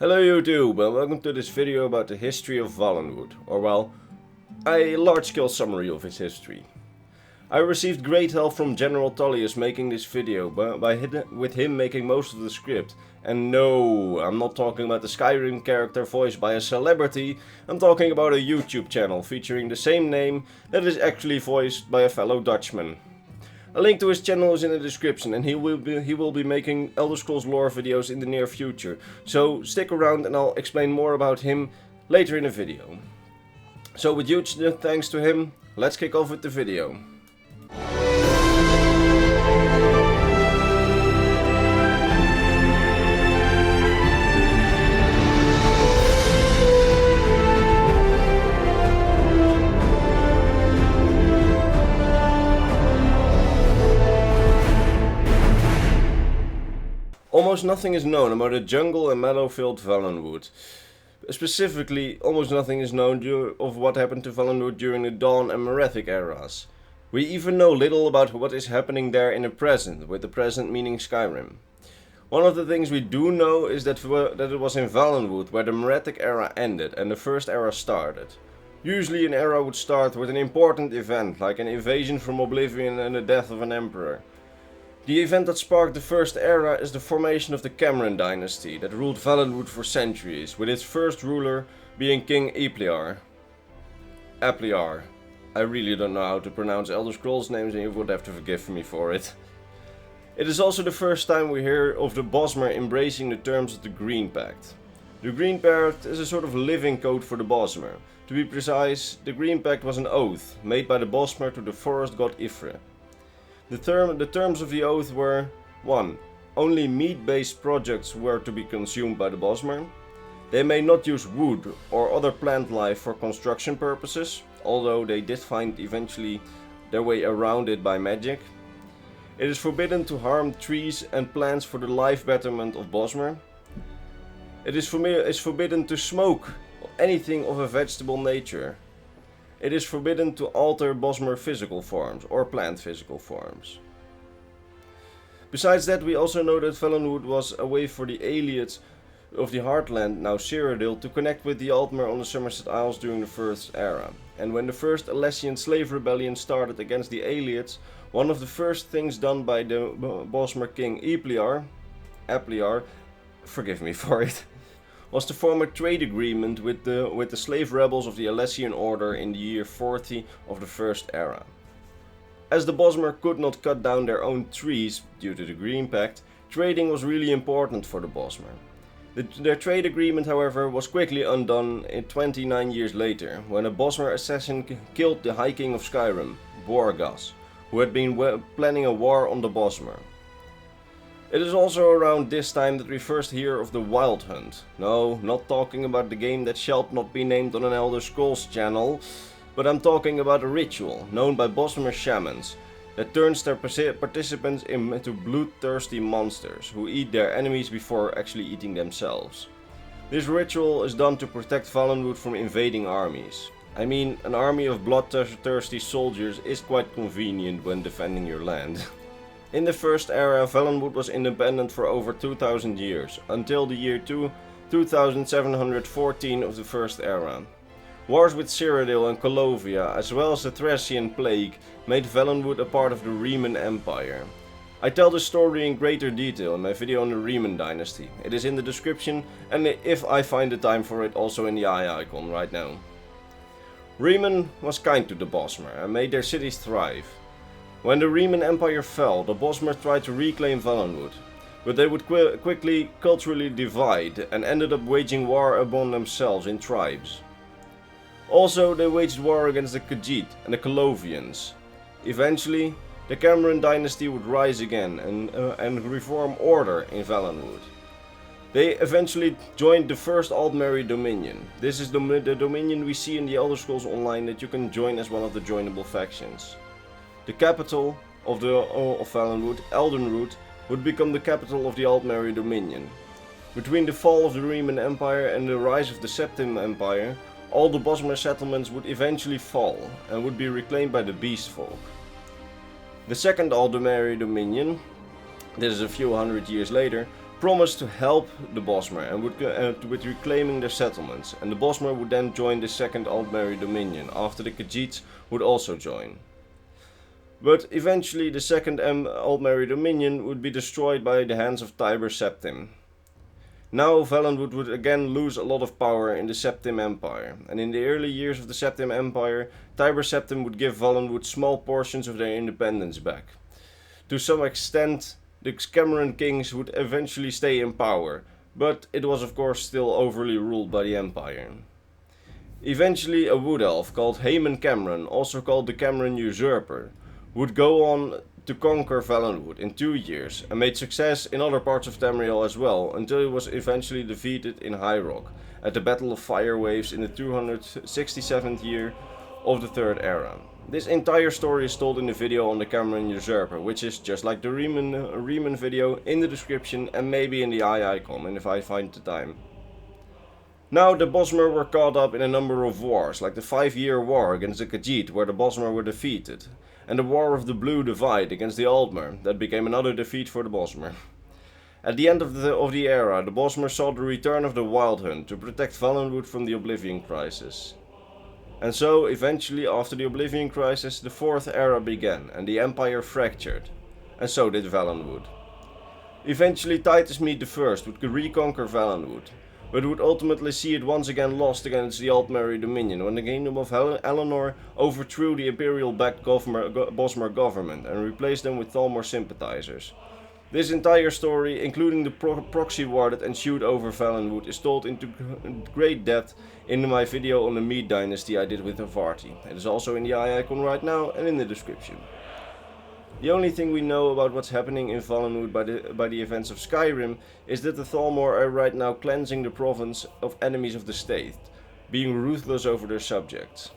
Hello YouTube and welcome to this video about the history of Valenwood, or well, a large-scale summary of its history. I received great help from General Tullius making this video, with him making most of the script. And no, I'm not talking about the Skyrim character voiced by a celebrity, I'm talking about a YouTube channel featuring the same name that is actually voiced by a fellow Dutchman. A link to his channel is in the description and he will be making Elder Scrolls lore videos in the near future. So stick around and I'll explain more about him later in the video. So with huge thanks to him, let's kick off with the video. Almost nothing is known about the jungle and meadow-filled Valenwood. Specifically, almost nothing is known of what happened to Valenwood during the Dawn and Merethic eras. We even know little about what is happening there in the present, with the present meaning Skyrim. One of the things we do know is that it was in Valenwood where the Merethic era ended and the first era started. Usually an era would start with an important event, like an invasion from Oblivion and the death of an emperor. The event that sparked the first era is the formation of the Cameron dynasty that ruled Valenwood for centuries, with its first ruler being King Appliar. I really don't know how to pronounce Elder Scrolls names and you would have to forgive me for it. It is also the first time we hear of the Bosmer embracing the terms of the Green Pact. The Green Pact is a sort of living code for the Bosmer. To be precise, the Green Pact was an oath made by the Bosmer to the forest god Ifre. The terms of the oath were 1. Only meat-based projects were to be consumed by the Bosmer. They may not use wood or other plant life for construction purposes, although they did find eventually their way around it by magic. It is forbidden to harm trees and plants for the life betterment of Bosmer. It is forbidden to smoke anything of a vegetable nature. It is forbidden to alter Bosmer physical forms or plant physical forms. Besides that, we also know that Valenwood was a way for the Aliots of the Heartland, now Cyrodiil, to connect with the Altmer on the Somerset Isles during the First Era. And when the first Alessian slave rebellion started against the Aliots, one of the first things done by the Bosmer king Appliar, forgive me for it, was to form a trade agreement with the slave rebels of the Alessian Order in the year 40 of the First Era. As the Bosmer could not cut down their own trees due to the Green Pact, trading was really important for the Bosmer. Their trade agreement, however, was quickly undone 29 years later, when a Bosmer assassin killed the High King of Skyrim, Borgas, who had been planning a war on the Bosmer. It is also around this time that we first hear of the Wild Hunt. No, not talking about the game that shall not be named on an Elder Scrolls channel, but I'm talking about a ritual known by Bosmer shamans that turns their participants into bloodthirsty monsters who eat their enemies before actually eating themselves. This ritual is done to protect Valenwood from invading armies. I mean, an army of bloodthirsty soldiers is quite convenient when defending your land. In the First Era, Valenwood was independent for over 2000 years, until the year 2714 of the First Era. Wars with Cyrodiil and Colovia, as well as the Thracian Plague, made Valenwood a part of the Riemann Empire. I tell this story in greater detail in my video on the Riemann dynasty. It is in the description, and if I find the time for it, also in the eye icon right now. Riemann was kind to the Bosmer and made their cities thrive. When the Riemann Empire fell, the Bosmer tried to reclaim Valenwood, but they would quickly culturally divide and ended up waging war among themselves in tribes. Also, they waged war against the Khajiit and the Colovians. Eventually, the Cameron dynasty would rise again and reform order in Valenwood. They eventually joined the first Altmer Dominion. This is the dominion we see in the Elder Scrolls Online that you can join as one of the joinable factions. The capital of Valenwood, Eldenroot, would become the capital of the Altmer Dominion. Between the fall of the Riemann Empire and the rise of the Septim Empire, all the Bosmer settlements would eventually fall and would be reclaimed by the Beast Folk. The second Altmer Dominion, this is a few hundred years later, promised to help the Bozeman and with reclaiming their settlements, and the Bozeman would then join the Second Altmeri Dominion after the Khajiits would also join. But eventually the Second Altmeri Dominion would be destroyed by the hands of Tiber Septim. Now Valenwood would again lose a lot of power in the Septim Empire, and in the early years of the Septim Empire, Tiber Septim would give Valenwood small portions of their independence back. To some extent, the Cameron kings would eventually stay in power, but it was of course still overly ruled by the Empire. Eventually a wood elf called Haemon Cameron, also called the Cameron Usurper, would go on to conquer Valenwood in 2 years and made success in other parts of Tamriel as well, until he was eventually defeated in High Rock at the Battle of Fire Waves in the 267th year of the Third Era. This entire story is told in the video on the Cameron Usurper, which is just like the Riemann video in the description and maybe in the eye icon, and if I find the time. Now the Bozeman were caught up in a number of wars, like the 5-year war against the Khajiit, where the Bozeman were defeated, and the War of the Blue Divide against the Altmer, that became another defeat for the Bozeman. At the end of the era, the Bozeman saw the return of the Wild Hunt to protect Valenwood from the Oblivion Crisis. And so, eventually, after the Oblivion Crisis, the Fourth Era began, and the Empire fractured. And so did Valenwood. Eventually, Titus Mede I would reconquer Valenwood, but would ultimately see it once again lost against the Altmeri Dominion when the Kingdom of Eleanor overthrew the Imperial-backed Bozeman government and replaced them with Thalmor sympathizers. This entire story, including the proxy war that ensued over Valenwood, is told into great depth in my video on the Mede Dynasty I did with Havarti. It is also in the eye icon right now and in the description. The only thing we know about what's happening in Valenwood by the events of Skyrim is that the Thalmor are right now cleansing the province of enemies of the state, being ruthless over their subjects.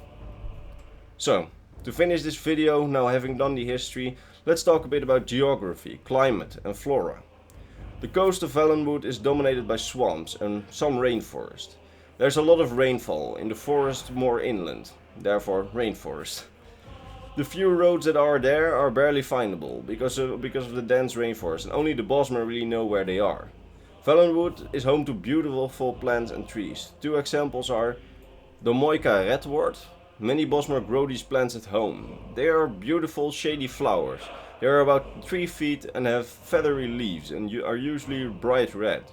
So, to finish this video, now having done the history, let's talk a bit about geography, climate and flora. The coast of Valenwood is dominated by swamps and some rainforest. There's a lot of rainfall, in the forest more inland, therefore rainforest. The few roads that are there are barely findable because of the dense rainforest, and only the Bozeman really know where they are. Valenwood is home to beautiful plants and trees. 2 examples are Domoica redwort. Many Bozeman grow these plants at home. They are beautiful shady flowers. They are about 3 feet and have feathery leaves and are usually bright red.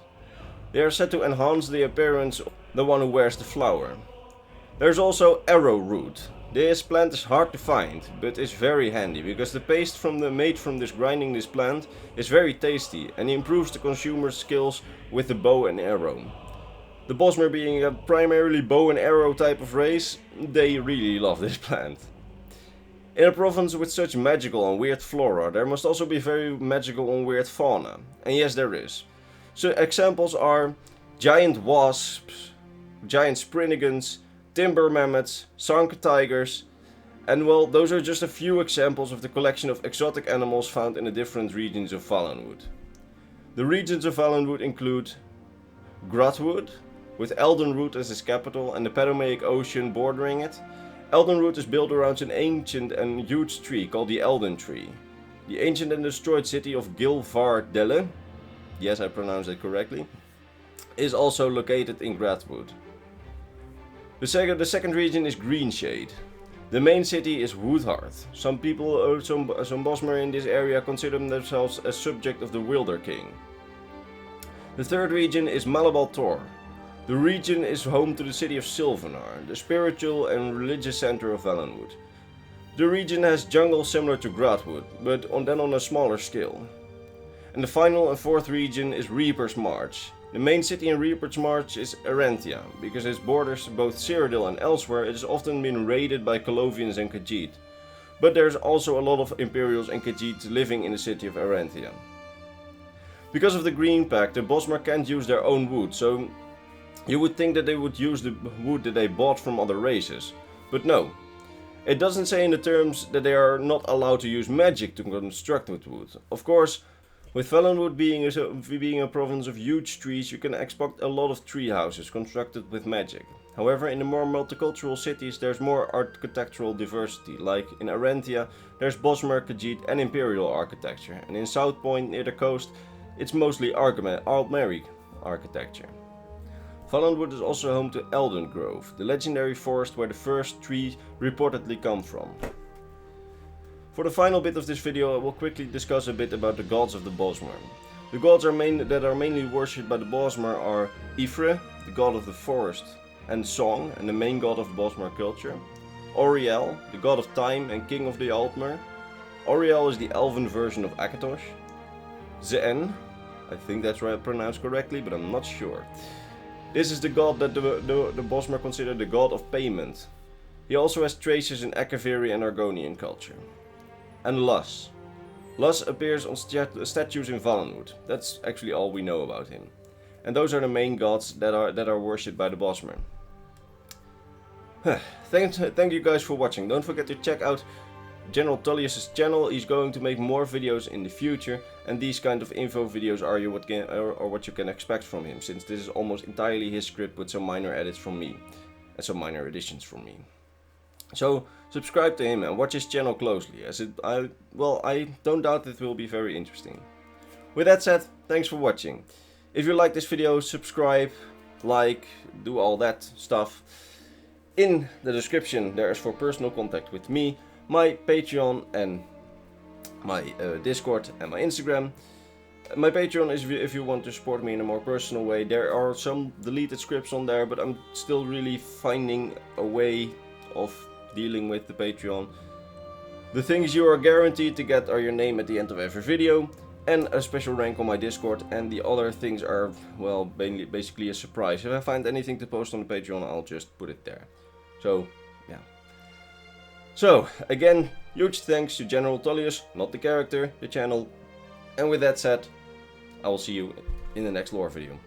They are said to enhance the appearance of the one who wears the flower. There's also arrowroot. This plant is hard to find, but is very handy because the paste made from grinding this plant is very tasty and improves the consumer's skills with the bow and arrow. The Bozeman being a primarily bow and arrow type of race, they really love this plant. In a province with such magical and weird flora, there must also be very magical and weird fauna. And yes, there is. So examples are giant wasps, giant sprinigans, timber mammoths, Sanka tigers, and well, those are just a few examples of the collection of exotic animals found in the different regions of Valenwood. The regions of Valenwood include Grotwood, with Eldenwood as its capital and the Pedomaic Ocean bordering it. Eldenwood is built around an ancient and huge tree called the Elden Tree. The ancient and destroyed city of Gilvardelle, yes I pronounced it correctly, is also located in Grotwood. The second region is Greenshade. The main city is Woodhearth. Some Bozeman in this area consider themselves a subject of the Wilder King. The third region is Malleable Tor. The region is home to the city of Sylvanar, the spiritual and religious center of Valenwood. The region has jungle similar to Grotwood, but then on a smaller scale. And the final and fourth region is Reaper's March. The main city in Reaper's March is Arantia, because it borders both Cyrodiil and elsewhere. It has often been raided by Colovians and Khajiit. But there's also a lot of Imperials and Khajiit living in the city of Arantia. Because of the Green Pact, the Bozeman can't use their own wood, so you would think that they would use the wood that they bought from other races. But no. It doesn't say in the terms that they are not allowed to use magic to construct with wood. Of course, with Valenwood being a province of huge trees, you can expect a lot of tree houses constructed with magic. However, in the more multicultural cities there's more architectural diversity, like in Arantia there's Bozeman, Khajiit and Imperial architecture, and in South Point near the coast it's mostly Altmeric architecture. Valenwood is also home to Elden Grove, the legendary forest where the first tree reportedly come from. For the final bit of this video, I will quickly discuss a bit about the gods of the Bozeman. The gods that are mainly worshipped by the Bozeman are Ifre, the god of the forest and song and the main god of Bozeman culture. Auriel, the god of time and king of the Altmer. Auriel is the elven version of Akatosh. Zen, I think that's pronounced correctly, but I'm not sure. This is the god that the Bozeman consider the god of payment. He also has traces in Akaviri and Argonian culture. And Lus. Lus appears on statues in Valenwood. That's actually all we know about him. And those are the main gods that are worshipped by the Bozeman. Thank you guys for watching. Don't forget to check out General Tullius' channel. He's going to make more videos in the future, and these kind of info videos are what you can expect from him, since this is almost entirely his script with some minor edits from me and some minor additions from me. So subscribe to him and watch his channel closely, as I don't doubt it will be very interesting. With that said, thanks for watching. If you like this video, subscribe, like, do all that stuff. In the description there is for personal contact with me, my Patreon and my Discord and my Instagram. My Patreon is if you want to support me in a more personal way. There are some deleted scripts on there, but I'm still really finding a way of dealing with the Patreon. The things you are guaranteed to get are your name at the end of every video and a special rank on my Discord, and the other things are, well, basically a surprise. If I find anything to post on the Patreon, I'll just put it there. So, yeah. So, again, huge thanks to General Tullius, not the character, the channel. And with that said, I will see you in the next lore video.